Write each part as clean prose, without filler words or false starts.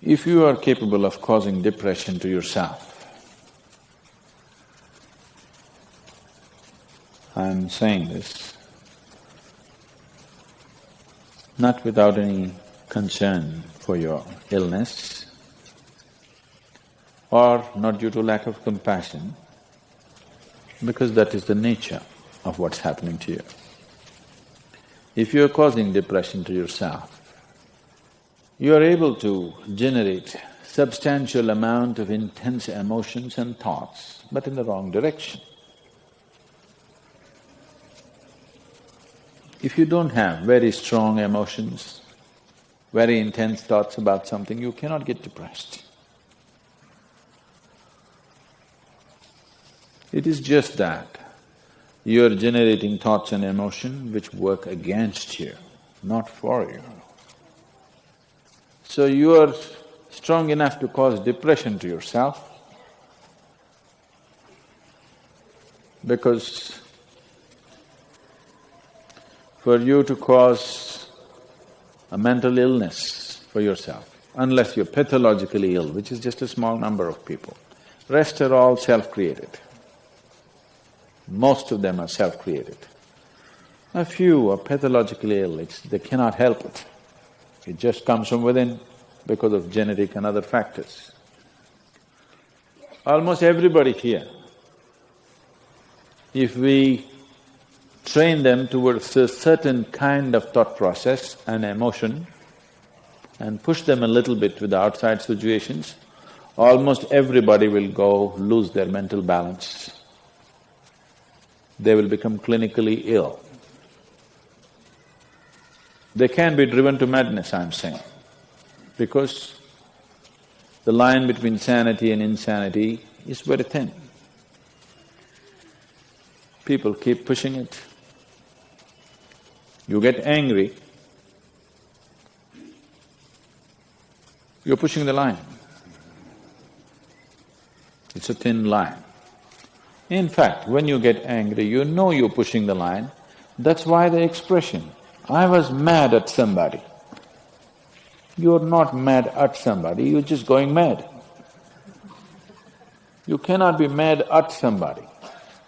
If you are capable of causing depression to yourself, I'm saying this not without any concern for your illness or not due to lack of compassion, because that is the nature of what's happening to you. If you are causing depression to yourself, you are able to generate substantial amount of intense emotions and thoughts, but in the wrong direction. If you don't have very strong emotions, very intense thoughts about something, you cannot get depressed. It is just that you are generating thoughts and emotion which work against you, not for you. So you are strong enough to cause depression to yourself because for you to cause a mental illness for yourself, unless you're pathologically ill, which is just a small number of people, rest are all self-created. Most of them are self-created. A few are pathologically ill, they cannot help it. It just comes from within because of genetic and other factors. Almost everybody here, if we train them towards a certain kind of thought process and emotion and push them a little bit with the outside situations, almost everybody will go lose their mental balance. They will become clinically ill. They can be driven to madness, I'm saying, because the line between sanity and insanity is very thin. People keep pushing it. You get angry, you're pushing the line. It's a thin line. In fact, when you get angry, you know you're pushing the line. That's why the expression, I was mad at somebody. You're not mad at somebody, you're just going mad. You cannot be mad at somebody.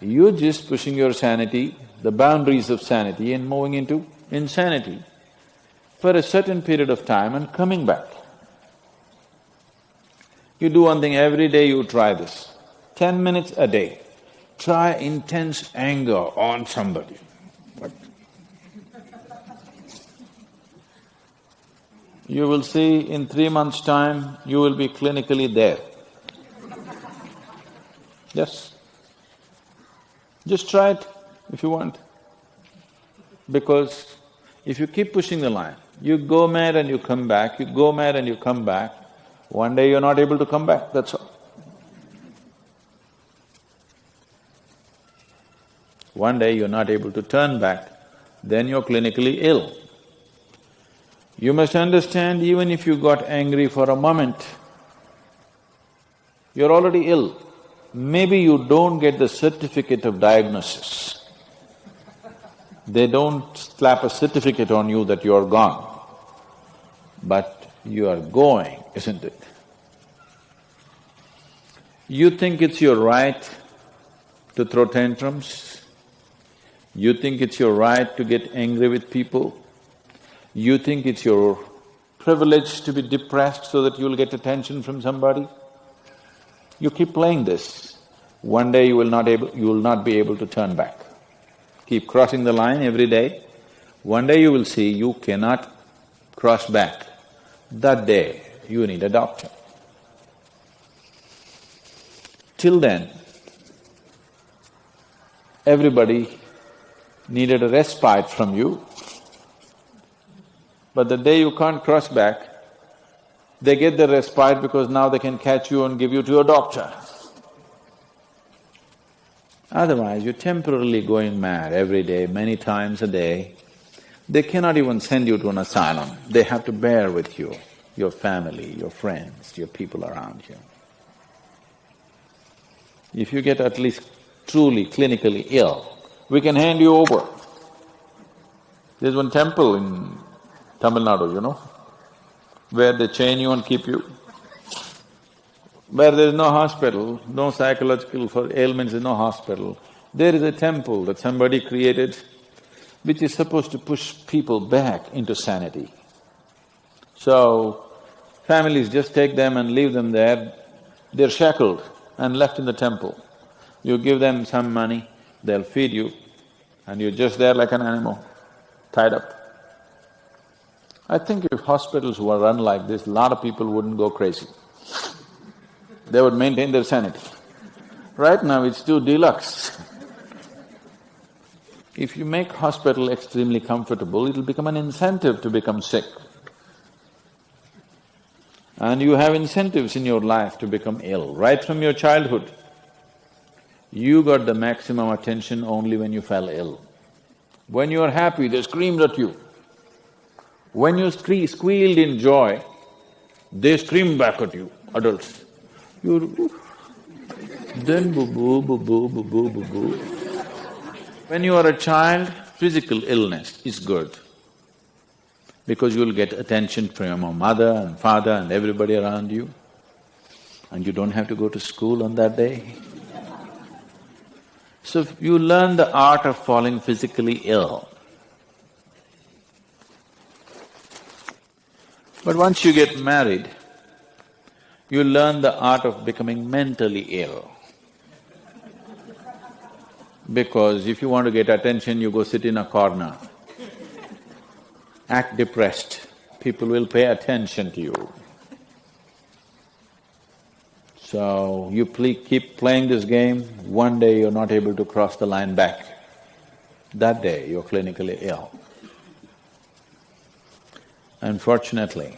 You're just pushing your sanity, the boundaries of sanity, and moving into insanity for a certain period of time and coming back. You do one thing every day, you try this, 10 minutes a day. Try intense anger on somebody. What? You will see in 3 months' time, you will be clinically there. Yes. Just try it if you want. Because if you keep pushing the line, you go mad and you come back, you go mad and you come back, one day you're not able to come back, that's all. One day you're not able to turn back, then you're clinically ill. You must understand, even if you got angry for a moment, you're already ill. Maybe you don't get the certificate of diagnosis. They don't slap a certificate on you that you're gone, but you are going, isn't it? You think it's your right to throw tantrums? You think it's your right to get angry with people? You think it's your privilege to be depressed so that you'll get attention from somebody? You keep playing this, one day you will not be able to turn back. Keep crossing the line every day, one day you will see you cannot cross back. That day, you need a doctor. Till then, everybody needed a respite from you, but the day you can't cross back, they get the respite because now they can catch you and give you to a doctor. Otherwise, you're temporarily going mad every day, many times a day. They cannot even send you to an asylum, they have to bear with you, your family, your friends, your people around you. If you get at least truly clinically ill, we can hand you over. There's one temple in Tamil Nadu, where they chain you and keep you. Where there is no hospital, no psychological for ailments, there is no hospital, there is a temple that somebody created which is supposed to push people back into sanity. So, families just take them and leave them there, they're shackled and left in the temple. You give them some money, they'll feed you, and you're just there like an animal, tied up. I think if hospitals were run like this, a lot of people wouldn't go crazy. They would maintain their sanity. Right now it's too deluxe. If you make hospital extremely comfortable, it'll become an incentive to become sick. And you have incentives in your life to become ill, right from your childhood. You got the maximum attention only when you fell ill. When you are happy, they screamed at you. When you squealed in joy, they screamed back at you, adults. You… then boo-boo, boo-boo, boo-boo, boo-boo. When you are a child, physical illness is good because you'll get attention from your mother and father and everybody around you, and you don't have to go to school on that day. So you learn the art of falling physically ill. But once you get married, you learn the art of becoming mentally ill. Because if you want to get attention, you go sit in a corner, act depressed, people will pay attention to you. So, you keep playing this game, one day you're not able to cross the line back. That day, you're clinically ill. Unfortunately,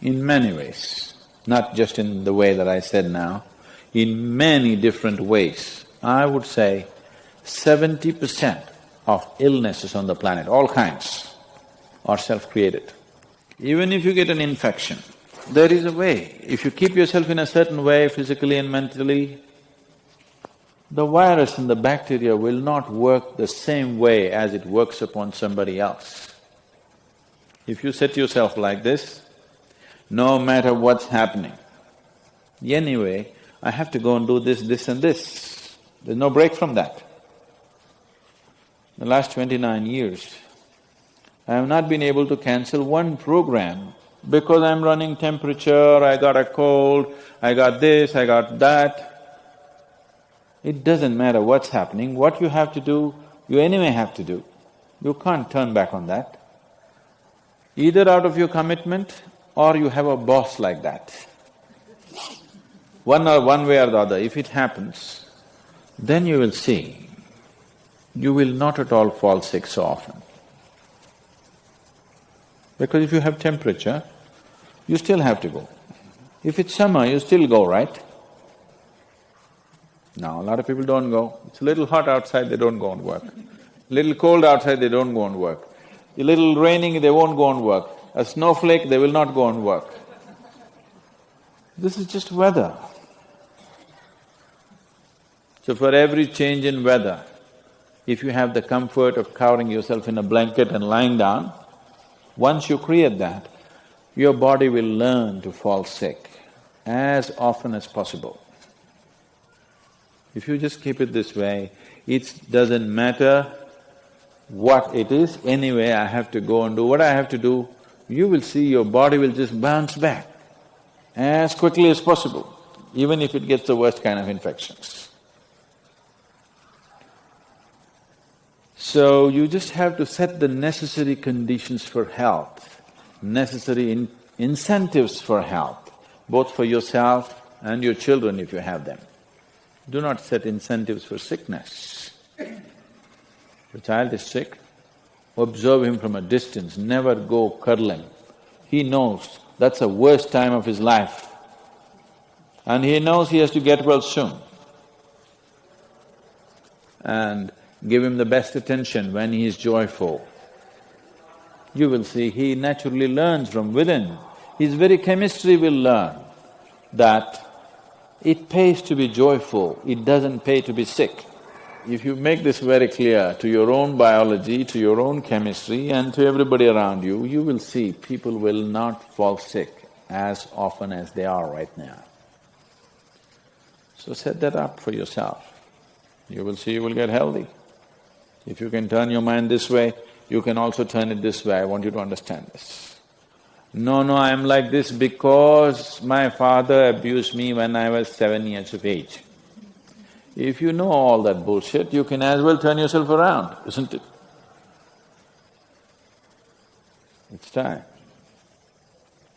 in many ways, not just in the way that I said now, in many different ways, I would say 70% of illnesses on the planet, all kinds, are self-created. Even if you get an infection, there is a way. If you keep yourself in a certain way, physically and mentally, the virus and the bacteria will not work the same way as it works upon somebody else. If you set yourself like this, no matter what's happening, anyway, I have to go and do this, this and this. There's no break from that. The last 29 years, I have not been able to cancel one program because I'm running temperature, I got a cold, I got this, I got that. It doesn't matter what's happening, what you have to do, you anyway have to do. You can't turn back on that. Either out of your commitment or you have a boss like that. One way or the other, if it happens, then you will see, you will not at all fall sick so often. Because if you have temperature, you still have to go. If it's summer, you still go, right? Now, a lot of people don't go. It's a little hot outside, they don't go and work. Little cold outside, they don't go and work. A little raining, they won't go and work. A snowflake, they will not go and work. This is just weather. So for every change in weather, if you have the comfort of covering yourself in a blanket and lying down, once you create that, your body will learn to fall sick as often as possible. If you just keep it this way, it doesn't matter what it is, anyway I have to go and do what I have to do, you will see your body will just bounce back as quickly as possible, even if it gets the worst kind of infections. So you just have to set the necessary conditions for health, necessary incentives for health, both for yourself and your children if you have them. Do not set incentives for sickness. The child is sick, observe him from a distance, never go cuddling. He knows that's the worst time of his life, and he knows he has to get well soon. And give him the best attention when he is joyful. You will see he naturally learns from within. His very chemistry will learn that it pays to be joyful, it doesn't pay to be sick. If you make this very clear to your own biology, to your own chemistry and to everybody around you, you will see people will not fall sick as often as they are right now. So set that up for yourself. You will see you will get healthy. If you can turn your mind this way, you can also turn it this way. I want you to understand this. No, I'm like this because my father abused me when I was 7 years of age. If you know all that bullshit, you can as well turn yourself around, isn't it? It's time.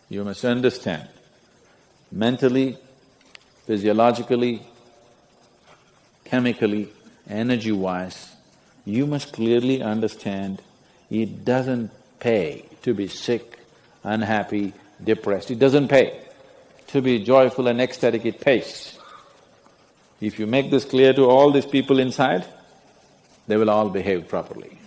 You must understand, mentally, physiologically, chemically, energy-wise, you must clearly understand it doesn't pay to be sick, unhappy, depressed. It doesn't pay. To be joyful and ecstatic, it pays. If you make this clear to all these people inside, they will all behave properly.